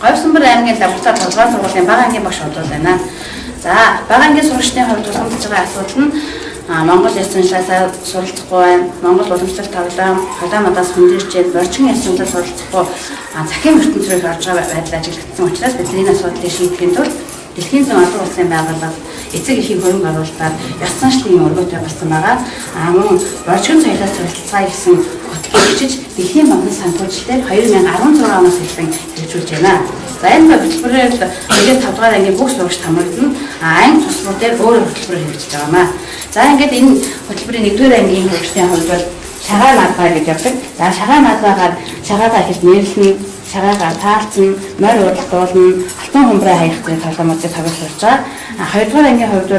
Говьсанбар аймгийн Лавгцаа 5-р сургуулийн бага ангийн багш бодвол байна. За, бага ангийн сурагчдын хувьд тусгамдж байгаа асуудал нь Монгол ёс заншлаасаа суралцахгүй байна. Монгол уламжлалт тоглоомоодоос хүндэрчээд орчин ёс заншлаар суралцахгүй захин ертөнцийн орж байгаа байдал ажиглагдсан учраас бид энэ асуудлыг шийдэхийн тулд Дэлхийн зүүн олон улсын байгууллага эцэг эхийн хөрөнгө оруулалтаар ёс заншлын өргөтэй болсон байгаа. Мөн орчин соёлоос суралцгаая гэсэн хөтөлбөр бичиж Дэлхийн банкны санхүүжилтээр 2016 оноос эхлэн хэрэгжүүлж байна. За энэ хөтөлбөрөөр тэгээд 5 дугаар ангийн бүх сурагч хамрагдана. Анги тусгал дээр өөр хөтөлбөр хэрэгжиж байгаамаа. За ингээд энэ хөтөлбөрийн 1-р ангийн сурагчдын хувьд бол шагаа наадгаа гэж явдаг. За шагаа наадгаагаар шагаагаа их нэрлэнэ, шагаагаа таалцсан, морь уралдуулна, алтан хумбраа хаях зэрэг тоглоомуудыг тоглож байгаа. 2-р ангийн хувьд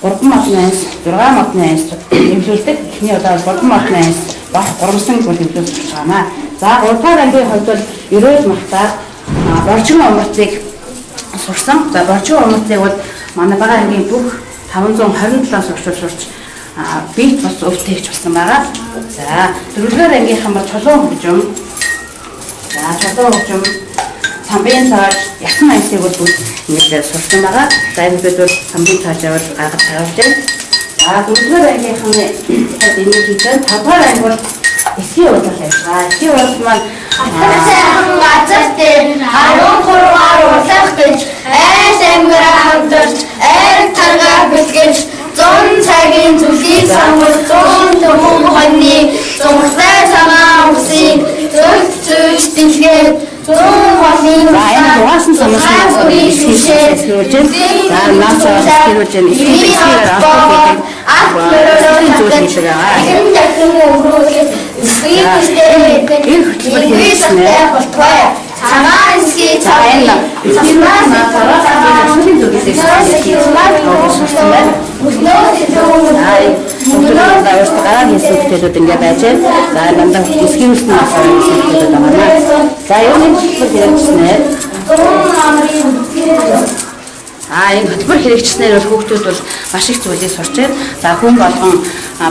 бол 3 модны анс, 6 модны анс эвлүүлдэг. Эхний удаа 3 модны анс бах гурамсан гол эвлүүлж байгаамаа. За 3-р ангийн хувьд бол ерөөл махтаа боржин умралтыг сурсан. За боржин умралтыг бол манай бага ангийн бүх 527 сурагч сурч бит бас өвтэйгч болсон байгаа. За 4-р ангийнхан бол чулуун хөгжим. За чулуун хөгжим, самбын цааш, ясан аймсыг бол бүгд ингээд сурсан байгаа. За энэ бид бол самбын цаашаа бол гаргаж тавьж байна. За 4-р ангийнхан энийг хийсэн. 5-р анги бол эсхийн уулзалт ажиллагаа. Эсхийн уулзалт маань сайхан газар дээр 13-аар уулзах гэж айс ангираа хамтарч айр таргаа бэлгэж 100 цагийн зүйлийг сонгож 100 төмөн хоньны зургтай цагаан усыг зөв дэлгээд 100 холын угаасан самсаа хийшээ. За наачаа хэлүүлж байна. Ихэнхээр авах гэдэг энэ дахин өгрүүлээд энэ хөтөлбөр хийсэн. Цагаан ски цагаан хүүхдүүд ингээд байж байна. За дандаа эсхийн үсний хүүхдүүд байгаа. За юуны хөтөлбөр хэрэгжснээр энэ хөтөлбөр хэрэгжснээр бол хүүхдүүд бол маш их зүйлийг сурч байна. За хүн болгон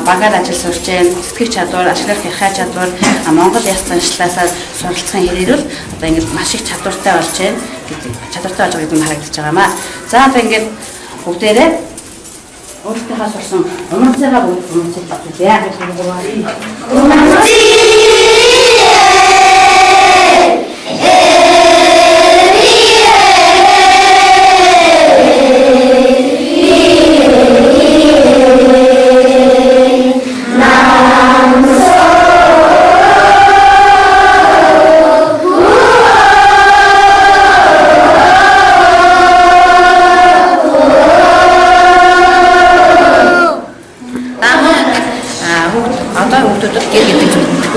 багаар ажил сурч байна. Сэтгэх чадвар, ашиглах ярхай чадвар, Монгол ёс заншлаасаа суралцсан хэрэгэл одоо ингээд маш их чадвартай болж байна. Чадвартай болж байгааг нь харагдаж байгаамаа. За одоо ингээд бүгдээрээ өөртөө сурсан умарцаагаа бүгд умарцаж байна. Яг л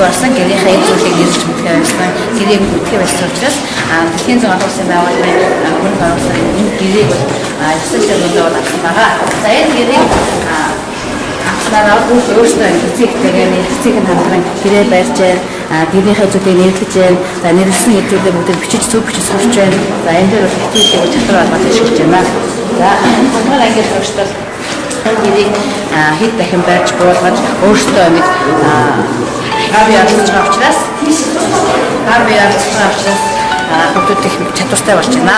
болсон гэрийнхээ зүйлийг нэрч мэдхээ байсан. Гэрээг мэдхээ байсан учраас Дэлхийн зүүн олон улсын байгууллагын хөрөнгө оруулалтын энэ гэрээг бол эсэлтээр бол авсан байгаа. За энэ гэрээг авснараа өөрсдөө эцэгтэйгээ эцэг нь хамтран гэрээ барьж байна. Гэрийнхээ зүйлийг нэрлэж байна. За нэрлсэн зүйлээ бүгд бичиж зөв бичиж сурч байна. За энэ дээр бол хэвчээ чадвар албад ашиглаж байна. За хамтран ангид өөрсдөө гэрийг хэд дахин барьж буулгаж өөрсдөө нэг гав яарч байгаа учраас хүүхдүүд их чадвартай болж байна.